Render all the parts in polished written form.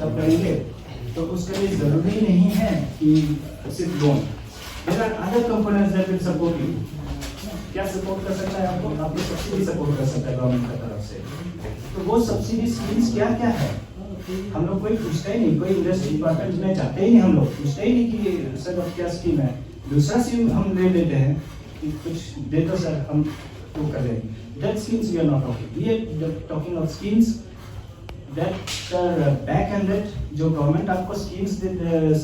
Setup करेंगे तो उसके लिए ज़रूरी नहीं है कि सिर्फ loan, there are other components that will support you. क्या सपोर्ट कर सकता है आपको सब्सिडी सपोर्ट कर सकता है गवर्नमेंट की तरफ से। तो वो सब्सिडी स्कीम्स क्या क्या है, हम लोग कोई पूछता ही नहीं, कोई इंडस्ट्री डिपार्टमेंट में जाते ही नहीं, हम लोग पूछते ही नहीं कि सर अब क्या स्कीम है। दूसरा स्कीम हम ले लेते हैं कि कुछ दे दो सर, हम वो कर लेंगे। That schemes we are not talking, we are talking of schemes that are back ended, जो गवर्नमेंट आपको स्कीम्स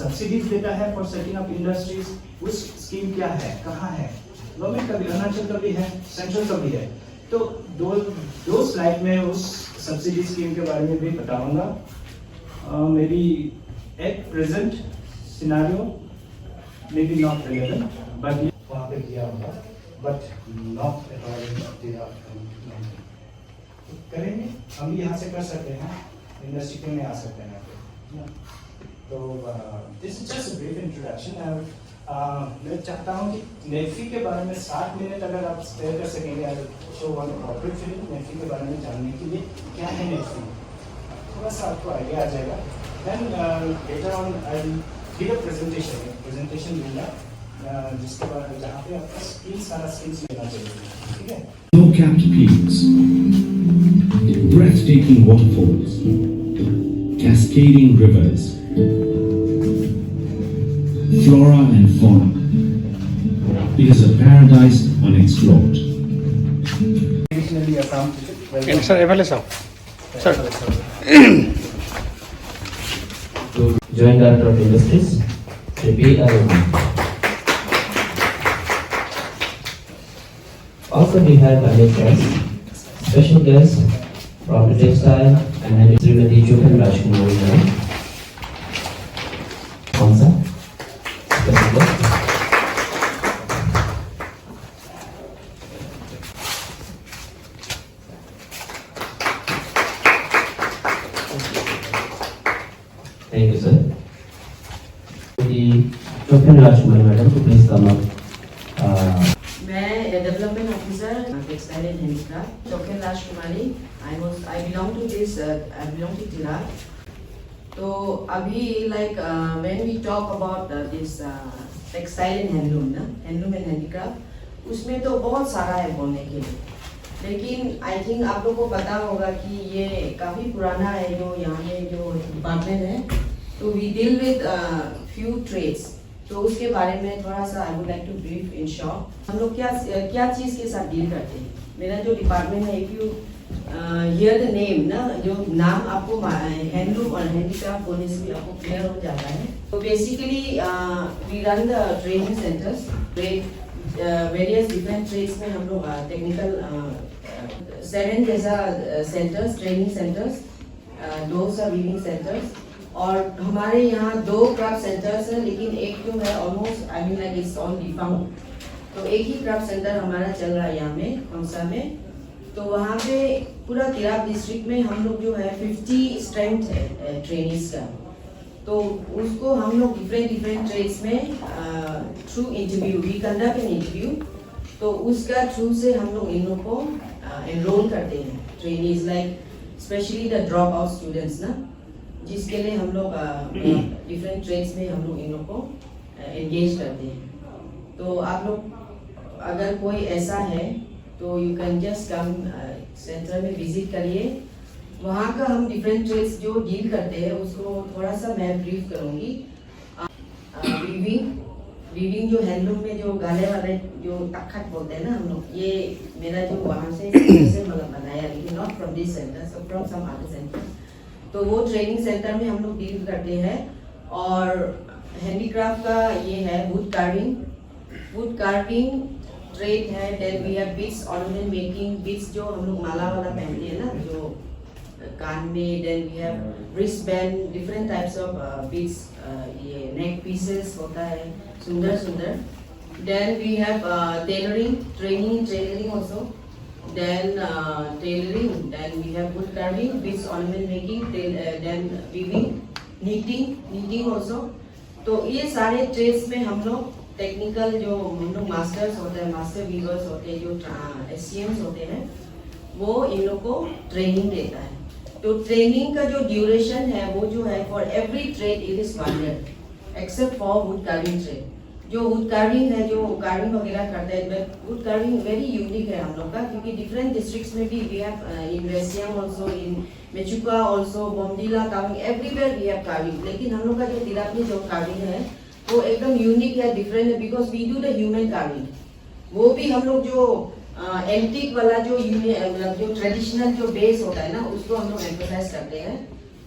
सब्सिडीज देता है फॉर सेटिंग अप इंडस्ट्रीज। उस स्कीम क्या है, कहाँ है, गवर्नमेंट का भी, अरुणाचल का भी है, सेंट्रल का भी है। तो दो स्लाइड में उस सब्सिडी स्कीम के बारे में भी बताऊंगा। मेरी at present scenario may be not relevant, but वहाँ पे किया होगा, बट नॉट करेंगे हम भी यहाँ से कर सकते हैं, इंडस्ट्री में आ सकते हैं यहाँ पे। तो this is just brief introduction. मैं चाहता हूँ कि नेफी के बारे में 60 मिनट अगर आप स्पेयर कर सकेंगे, show one corporate film nephew के बारे में जानने के लिए क्या है नेफी, थोड़ा सा आपको आइडिया आ जाएगा। Then later on I give a presentation दूंगा जिसके बारे जहाँ पे आपका सारा स्किल्स लेना चाहिए, ठीक है। Snow-capped peaks, breathtaking waterfalls, cascading rivers, flora and fauna. It is a paradise unexplored. Sir, FLSO. Sir. Joint Director of Industries, Shri B. Arun. Also we have other guests, special guests from the textile and Srimati Chupan Rajkumari. Hamza. Thank you, sir. The Chupan Rajkumari madam to please come up. मैं development officer textile and handicraft Chowkin Rajkumari. I belong to Tirap. तो अभी like when we talk about this textile and handloom and handicraft, उसमें तो बहुत सारा है बोलने के लिए, लेकिन आई थिंक आप लोगों को पता होगा कि ये काफ़ी पुराना है जो यहाँ पे जो डिपार्टमेंट है। तो we deal with few trades, तो उसके बारे में थोड़ा सा I would like to brief in short. हम लोग क्या चीज़ के साथ डील करते हैं। मेरा जो डिपार्टमेंट है, if you here the name ना, जो नाम आपको हैंडलूम और हैंडीक्राफ्ट बोलने से भी आपको क्लियर हो जाता है। तो basically we run the training centres, various different trades में हम लोग टेक्निकल 7 जैसा centres, training centres, 2 weaving centres, और हमारे यहाँ 2 क्राफ्ट सेंटर्स हैं, लेकिन एक जो है almost I mean like it's on डिफाउंड। तो एक ही क्राफ्ट सेंटर हमारा चल रहा है यहाँ में खोंसा में। तो वहाँ पे पूरा तिराप डिस्ट्रिक्ट में हम लोग जो है 50 स्ट्रेंथ है ट्रेनिंग्स का। तो उसको हम लोग डिफरेंट ट्रेड्स में through interview, we conduct an interview, तो उसका थ्रू से हम लोग इन लोग को एनरोल करते हैं trainings, like specially the drop out students ना, जिसके लिए हम लोग डिफरेंट ट्रेड्स में हम लोग इन लोग को एंगेज करते हैं। तो आप लोग अगर कोई ऐसा है तो you can just come centre में विजिट करिए। वहाँ का हम डिफरेंट ट्रेड्स जो डील करते हैं उसको थोड़ा सा मैं ब्रीफ करूँगी। वीविंग जो हैंडलूम में जो गाले वाले जो तखत बोलते हैं ना हम लोग, ये मेरा जो वहाँ से मतलब बनाया, लेकिन not from this centre, so from some other centre. तो वो ट्रेनिंग सेंटर में हम लोग डील करते हैं। और हैंडीक्राफ्ट का ये है वुड कार्विंग ट्रेड है। Then we have beads, ornament making, beads जो हम लोग माला वाला पहनते हैं ना जो कान में। Then we have wrist band, different types of beads, ये नेक पीसेस होता है सुंदर। Then we have tailoring, training in tailoring also. Then tailoring, then we have wood carving, beads ornament making, then weaving, knitting also। तो ये सारे trades में हम लोग टेक्निकल जो हम लोग मास्टर्स होते हैं, मास्टर वीवर्स होते हैं, जो SCMs होते हैं, वो इन लोग को ट्रेनिंग देता है। तो ट्रेनिंग का जो ड्यूरेशन है वो जो है for every trade it is 1 year except for would carving trade. जो वुड कार्विंग है, जो कार्विंग वगैरह करते हैं, वुड कार्विंग वेरी यूनिक है हम लोग का, क्योंकि डिफरेंट डिस्ट्रिक्ट्स में भी वी हैव इन रेसियम also, in Mechuka also, Bomdila carving, everywhere we have carving. लेकिन हम लोग का जो तिलापी जो कार्विंग है वो एकदम यूनिक है, डिफरेंट है, because we do the human carving. वो भी हम लोग जो एंटीक वाला जो मतलब जो ट्रेडिशनल जो बेस होता है ना, उसको हम लोग एम्फसाइज करते हैं।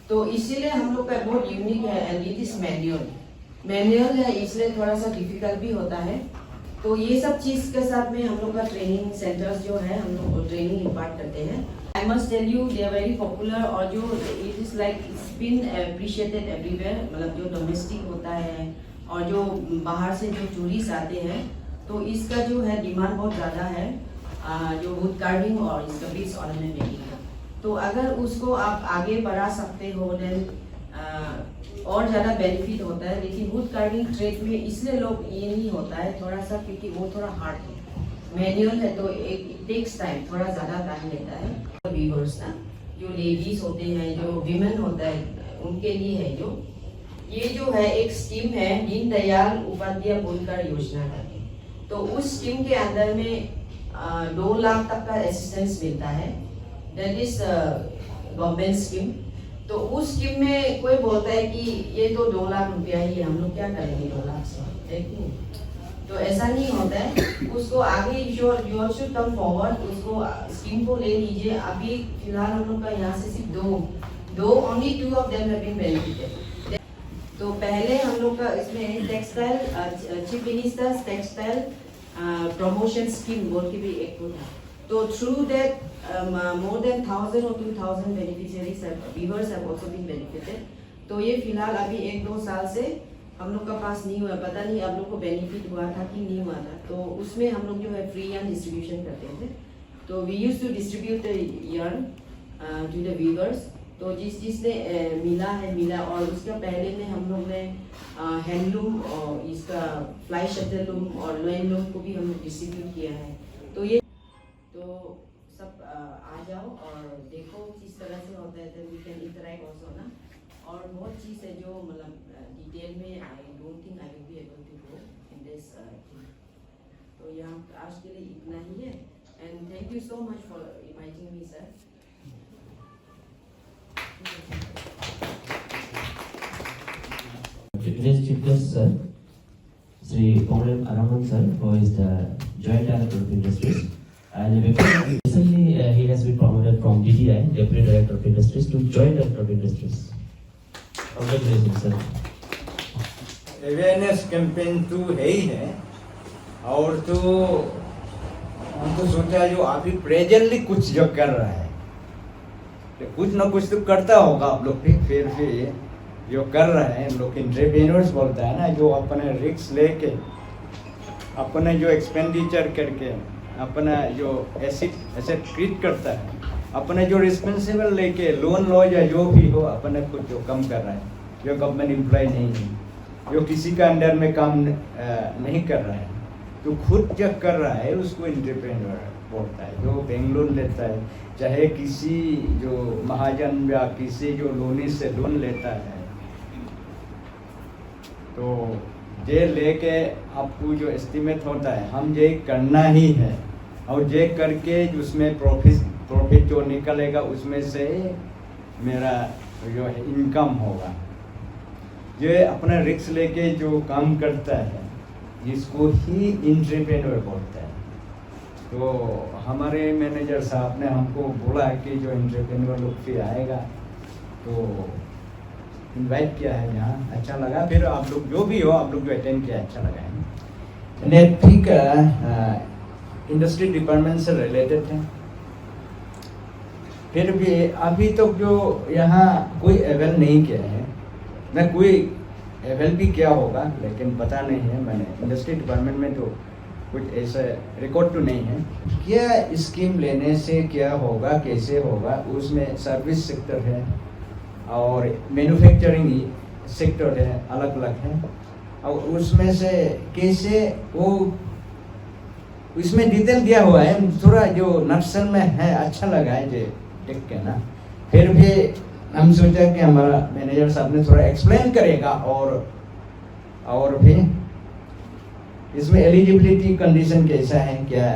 तो इसीलिए हम लोग का बहुत यूनिक है एंड इट इज मैनुअल है, इसलिए थोड़ा सा डिफिकल्ट भी होता है। तो ये सब चीज के साथ में हम लोग का ट्रेनिंग सेंटर्स जो है हम लोग ट्रेनिंग इम्पार्ट करते हैं। I must tell you they are very popular, और जो it is like it's been appreciated everywhere, मतलब जो डोमेस्टिक होता है और जो बाहर से जो टूरिस्ट आते हैं, तो इसका जो है डिमांड बहुत ज़्यादा है, जो वुड कार्विंग और इसका बीड्स ऑर्नामेंट मेकिंग का। तो अगर उसको आप आगे बढ़ा सकते हो देन और ज़्यादा बेनिफिट होता है। लेकिन वुड कार्विंग ट्रेड में इसलिए लोग ये नहीं होता है थोड़ा सा, क्योंकि वो थोड़ा हार्ड है, मैनुअल है, तो एक टेक्स टाइम, थोड़ा ज़्यादा टाइम लेता है। व्यूअर्स ना, जो लेडीज होते हैं, जो विमेन होता है, उनके लिए है जो ये जो है एक स्कीम है दीनदयाल उपाध्याय रोजगार योजना का। तो उस स्कीम के अंदर में 2 लाख तक का असिस्टेंस मिलता है, दैट इज गवर्नमेंट स्कीम। तो उस स्कीम में कोई बोलता है कि ये तो 2 लाख रुपया ही है, हम लोग क्या करेंगे 2 लाख से, देखिए तो ऐसा नहीं होता है। उसको आगे यू शुड कम फॉरवर्ड, उसको स्कीम को ले लीजिए। अभी फिलहाल हम लोग का यहाँ से सिर्फ दो only 2 of them have been benefited. तो पहले हम लोग का इसमें textile chief ministers textile promotion scheme बोल के भी एक था। तो through that more than 1000 or 2000 beneficiaries weavers have also been benefited. तो ये फिलहाल अभी 1-2 साल से हम लोग का पास नहीं हुआ, पता नहीं आप लोग को बेनिफिट हुआ था कि नहीं हुआ था। तो उसमें हम लोग जो है फ्री एंड डिस्ट्रीब्यूशन करते थे। तो we used to distribute yarn to the weavers. तो जिसने मिला और उसका पहले में हम लोग ने हैंडलूम और इसका फ्लाई शटल लूम और लोइन लूम को भी हम डिस्ट्रीब्यूट किया है। तो ये तो सब आ जाओ और देखो किस तरह से होता है, तो वी कैन इंटरैक्ट आल्सो ना। और बहुत चीज़ है जो मतलब डिटेल में I don't think I will be able to go in this. तो यहाँ आज के लिए इतना ही है and thank you so much for inviting me sir. Today's chief guest, sir, Sri Ongram Araman, sir, who is the Joint Director of Industries. And recently, he has been promoted from DTI, Deputy Director of Industries, to Joint Director of Industries. Congratulations, sir. Awareness campaign तो है ही है, और तो हम तो सोचा जो अभी प्रेजेंटली कुछ जो कर रहा है, तो कुछ ना कुछ तो करता होगा आप लोग फिर जो कर रहे हैं लोग एंटरप्रेन्योर्स बोलता है ना, जो अपने रिस्क लेके अपने जो एक्सपेंडिचर करके अपना जो एसेट क्रिएट करता है, अपने जो रिस्पॉन्सिबल लेके लोन लो या जो भी हो, अपने खुद जो कम कर रहा है, जो गवर्नमेंट एम्प्लॉय नहीं है, जो किसी का अंडर में काम नहीं कर रहा है, तो खुद जो कर रहा है उसको एंटरप्रेन्योर बोलता है। जो बैंक लोन लेता है, चाहे किसी जो महाजन या किसी जो लोनी से लोन लेता है, तो ये लेके आपको जो एस्टिमेट होता है हम ये करना ही है, और ये करके उसमें प्रॉफिट जो निकलेगा उसमें से मेरा जो है इनकम होगा। ये अपना रिस्क लेके जो काम करता है इसको ही एंटरप्रेन्योर बोलता है। तो हमारे मैनेजर साहब ने हमको बोला कि जो एंटरप्रेन्योर लोग फिर आएगा, तो इनवाइट किया है यहाँ, अच्छा लगा। फिर आप लोग जो भी हो, आप लोग जो अटेंड किया अच्छा लगा है। ठीक इंडस्ट्री डिपार्टमेंट से रिलेटेड है, फिर भी अभी तक तो जो यहाँ कोई अवेल नहीं किया है, मैं कोई अवेल भी किया होगा लेकिन पता नहीं है। मैंने इंडस्ट्री डिपार्टमेंट में तो कुछ ऐसा रिकॉर्ड तो नहीं है। क्या स्कीम लेने से क्या होगा, कैसे होगा, उसमें सर्विस सेक्टर है और मैन्युफैक्चरिंग सेक्टर है, अलग अलग है, और उसमें से कैसे वो इसमें डिटेल दिया हुआ है। थोड़ा जो नक्सल में है, अच्छा लगा है जो देख के ना। फिर भी हम सोचा कि हमारा मैनेजर साहब ने थोड़ा एक्सप्लेन करेगा और भी इसमें एलिजिबिलिटी कंडीशन कैसा है, क्या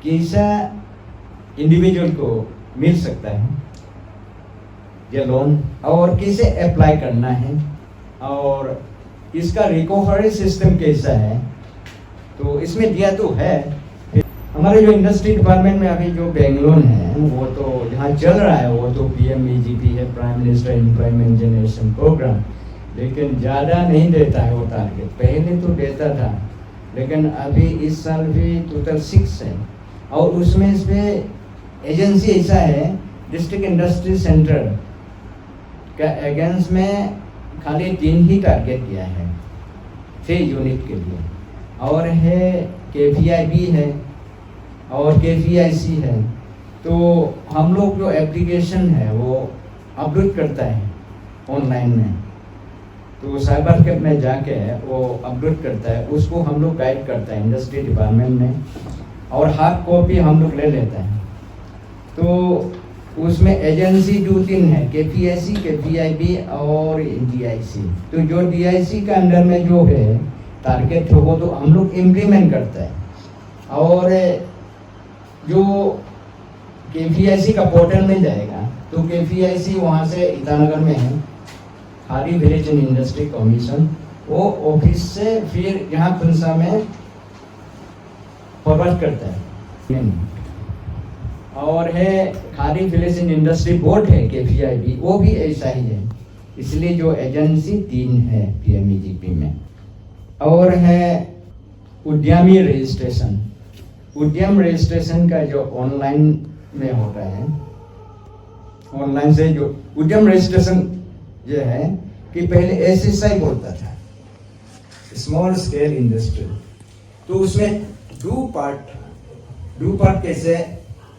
कैसा इंडिविजुअल को मिल सकता है ये लोन और कैसे अप्लाई करना है और इसका रिकवरी सिस्टम कैसा है। तो इसमें दिया तो है। हमारे जो इंडस्ट्री डिपार्टमेंट में अभी जो बैंक लोन है वो तो जहाँ चल रहा है वो तो PMEGP है, Prime Minister Employment Generation Programme, लेकिन ज़्यादा नहीं देता है वो टारगेट। पहले तो देता था लेकिन अभी इस साल भी टोटल 6 है और उसमें एजेंसी ऐसा है डिस्ट्रिक्ट इंडस्ट्री सेंटर का अगेंस्ट में खाली 3 ही टारगेट दिया है 6 यूनिट के लिए और है KVIB है और KVIC है। तो हम लोग जो एप्लीकेशन है वो अपलोड करता है ऑनलाइन में, तो साइबर कैफ में जाके वो अपलोड करता है, उसको हम लोग गाइड करता है इंडस्ट्री डिपार्टमेंट में और हार्ड कॉपी हम लोग ले लेते हैं। तो उसमें एजेंसी 2-3 है KPIC, KPIB और DIC। तो जो DIC का अंडर में जो है टारगेट हो वो तो हम लोग इम्प्लीमेंट करते हैं और जो KPIC का पोर्टल में जाएगा तो KPIC वहाँ से ईटानगर में है खाड़ी विलेज एंड इंडस्ट्री कमीशन, वो ऑफिस से फिर यहाँ खुलसा में फॉरवर्ड करता है। और है खाड़ी विलेज एंड इंडस्ट्री बोर्ड है KVIB, वो भी ऐसा ही है। इसलिए जो एजेंसी 3 है PMEGP में। और है उद्यमी रजिस्ट्रेशन। उद्यम रजिस्ट्रेशन का जो ऑनलाइन में होता है, ऑनलाइन से जो उद्यम रजिस्ट्रेशन ये है कि पहले SSI बोलता था, स्मॉल स्केल इंडस्ट्री। तो उसमें 2 पार्ट कैसे,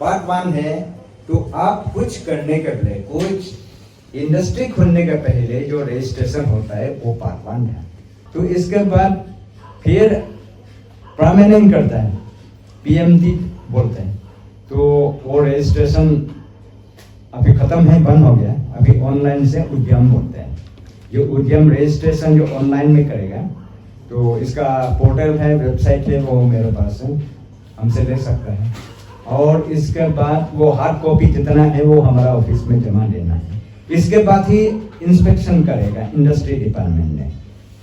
पार्ट 1 है तो आप कुछ करने के पहले, कुछ इंडस्ट्री खोलने के पहले जो रजिस्ट्रेशन होता है वो पार्ट 1 है। तो इसके बाद फिर परमानेंट करता है, PMD बोलते हैं। तो वो रजिस्ट्रेशन अभी खत्म है, बंद हो गया, अभी ऑनलाइन से उद्यम बोलते हैं। जो उद्यम रजिस्ट्रेशन जो ऑनलाइन में करेगा तो इसका पोर्टल है, वेबसाइट है, वो मेरे पास है, हमसे ले सकता है। और इसके बाद वो हार्ड कॉपी जितना है वो हमारा ऑफिस में जमा देना है। इसके बाद ही इंस्पेक्शन करेगा इंडस्ट्री डिपार्टमेंट ने,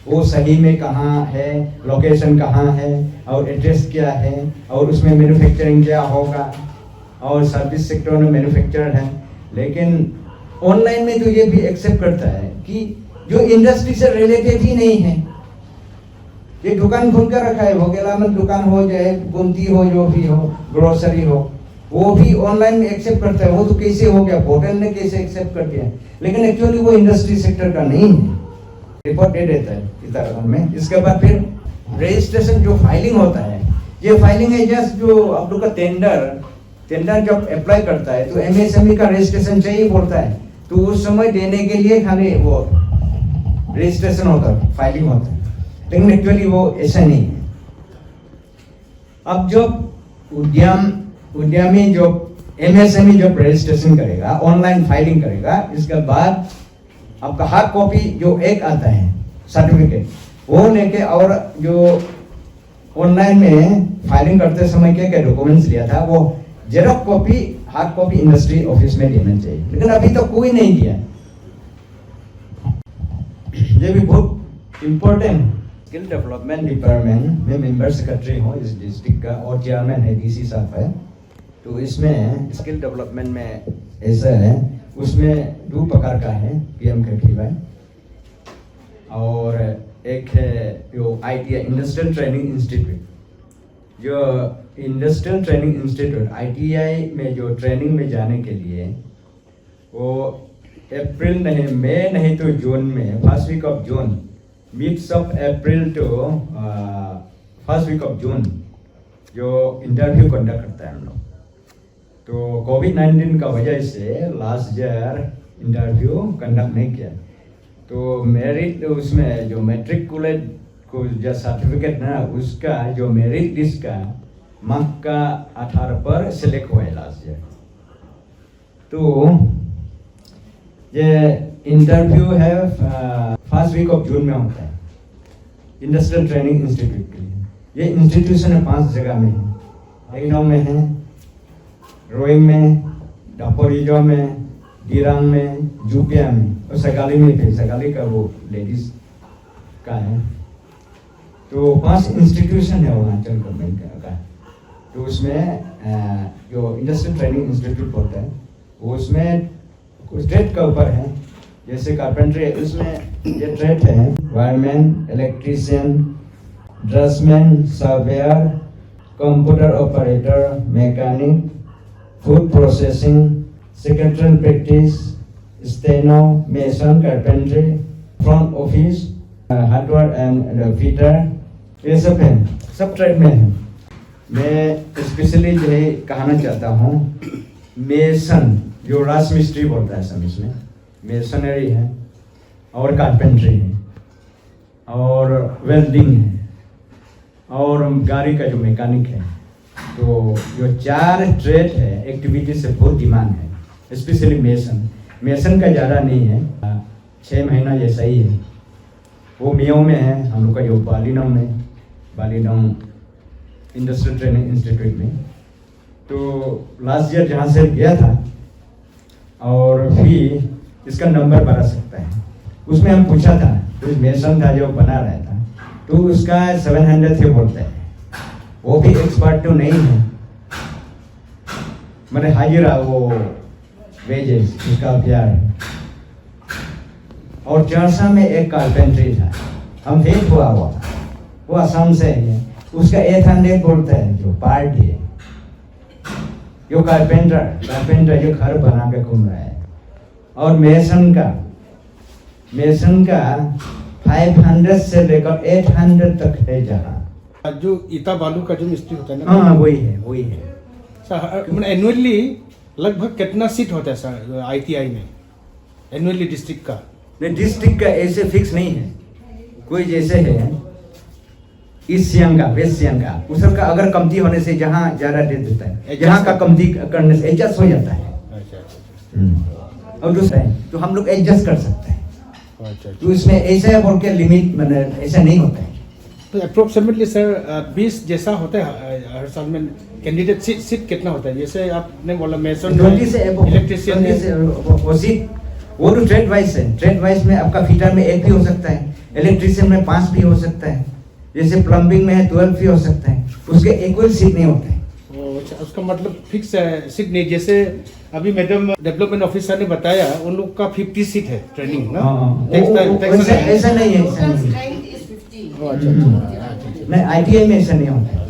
वो सही में कहाँ है, लोकेशन कहाँ है और एड्रेस क्या है और उसमें मैन्युफैक्चरिंग क्या होगा और सर्विस सेक्टर में मैन्युफैक्चर है। लेकिन ऑनलाइन में तो ये भी एक्सेप्ट करता है कि जो इंडस्ट्री से रिलेटेड ही नहीं है, ये दुकान खोल कर रखा है, वो गेलामत दुकान हो जाए, गुमती हो, जो भी हो, ग्रोसरी हो, वो भी ऑनलाइन में एक्सेप्ट करता है। वो तो कैसे हो गया, पोर्टल ने कैसे एक्सेप्ट कर दिया, लेकिन एक्चुअली वो इंडस्ट्री सेक्टर का नहीं है, रिपोर्ट दे देता है इधर में। इसके बाद फिर रजिस्ट्रेशन जो फाइलिंग होता है, ये फाइलिंग है जस्ट जो आप लोग का टेंडर जब अप्लाई करता है तो MSME का रजिस्ट्रेशन चाहिए बोलता है, तो उस समय देने के लिए खाली वो रजिस्ट्रेशन होता है, फाइलिंग होता है, लेकिन एक्चुअली वो ऐसा नहीं है। अब जब उद्यमी जो MSME जब रजिस्ट्रेशन करेगा, ऑनलाइन फाइलिंग करेगा, इसके बाद आपका हार्ड कॉपी जो एक आता है सर्टिफिकेट, वो लेके, और जो ऑनलाइन में फाइलिंग करते समय क्या क्या डॉक्यूमेंट्स लिया था वो xerox copy, hard copy industry office में देना चाहिए, लेकिन अभी तो कोई नहीं दिया। ये भी बहुत इम्पोर्टेंट। स्किल डेवलपमेंट डिपार्टमेंट में मेंबर सेक्रेटरी हूँ इस डिस्ट्रिक्ट का और चेयरमैन है DC साहब है। तो इसमें स्किल डेवलपमेंट में ऐसा है, उसमें 2 प्रकार का है, PMKVY और एक है जो ITI इंडस्ट्रियल ट्रेनिंग इंस्टीट्यूट। जो इंडस्ट्रियल ट्रेनिंग इंस्टीट्यूट ITI में जो ट्रेनिंग में जाने के लिए वो अप्रैल नहीं, मई नहीं तो जून में, first week of June, mids of April to first week of June जो इंटरव्यू कंडक्ट करता है हम लोग। तो कोविड-19 का वजह से लास्ट ईयर इंटरव्यू कंडक्ट नहीं किया, तो मेरिट उसमें जो मैट्रिकुलेट को जो सर्टिफिकेट ना, उसका जो मेरिट लिस्ट का मार्क का 18 पर सिलेक्ट हुआ है लास्ट ईयर। तो ये इंटरव्यू है फर्स्ट वीक ऑफ जून में होता है इंडस्ट्रियल ट्रेनिंग इंस्टीट्यूट के लिए। ये इंस्टीट्यूशन है 5 जगह में है, एक में है, रोइंग में, डापोरिजो में, गिरांग में, जुपिया में और सगाली में थे। सगाली का वो लेडीज का है। तो 5 इंस्टीट्यूशन है अरुणाचल गवर्नमेंट का। तो उसमें जो इंडस्ट्रियल ट्रेनिंग इंस्टीट्यूट होता है वो उसमें कुछ ट्रेड का ऊपर है, जैसे कारपेंट्री उसमें ये ट्रेड है wireman, electrician, draughtsman, surveyor, computer operator, mechanic, food processing, secretarial practice, steno, mason, carpentry, front office, hardware and fitter, ये सब है, सब ट्रेड में है। मैं स्पेशली जो है कहना चाहता हूँ मेसन जो राज मिस्त्री बोलता है सब इसमें मेसनरी है और कारपेंट्री है और वेल्डिंग है और गाड़ी का जो मैकेनिक है। तो जो 4 ट्रेड है एक्टिविटी से बहुत डिमांड है, स्पेशली मेसन का ज़्यादा नहीं है, 6 महीना जैसा ही है। वो मियो में है, हम लोग का जो बालीडोंग इंडस्ट्रियल ट्रेनिंग इंस्टीट्यूट में। तो लास्ट ईयर जहाँ से गया था और फिर इसका नंबर बढ़ा सकता है। उसमें हम पूछा था तो मेसन था जो बना रहा था तो उसका 700 से बोलता है। वो भी एक्सपर्ट तो नहीं है, मैंने हाजिरा वो वेजेस उसका प्यार है। और चरसा में एक कारपेंट्री था, हम फेल हुआ था, वो असम से है, उसका 800 बोलता है जो पार्ट है। जो कारपेंटर जो घर बना के घूम रहा है। और मेसन का 500 से लेकर 800 तक है जहाँ। जो ईटा बालू का जो मिस्त्री होता है ना, हाँ वही है। सर एनुअली लगभग कितना सीट होता है सर ITI में एनुअली डिस्ट्रिक्ट का? डिस्ट्रिक्ट का ऐसे फिक्स नहीं है, कोई जैसे है ईस्ट सियांग का, वेस्ट सियांग का, उस सबका अगर कमती होने से जहाँ ज़्यादा दे देता है, जहाँ का कमती करने से एडजस्ट हो जाता है। अच्छा। और दूसरा है तो हम लोग एडजस्ट कर सकते हैं। अच्छा। तो इसमें ऐसा बोल के लिमिट मैंने ऐसा नहीं होता है। तो अप्रोक्सीमेटली सर 20 जैसा होता है हर साल में कैंडिडेट सीट कितना होता है? जैसे आपने बोला मेसन 20 से इलेक्ट्रिशियन वो सीट वो तो ट्रेड वाइज है। ट्रेड वाइज में आपका फिटर में 1 भी हो सकता है, इलेक्ट्रिशियन में 5 भी हो सकता है, जैसे प्लम्बिंग में है 12 भी हो सकता है, उसके इक्वल सीट नहीं होता है। अच्छा, उसका मतलब फिक्स है सीट नहीं। जैसे अभी मैडम डेवलपमेंट ऑफिसर ने बताया उन लोग का 50 सीट है ट्रेनिंग ना। ऐसा नहीं है, अच्छा। नहीं ITI में ऐसा नहीं होता है।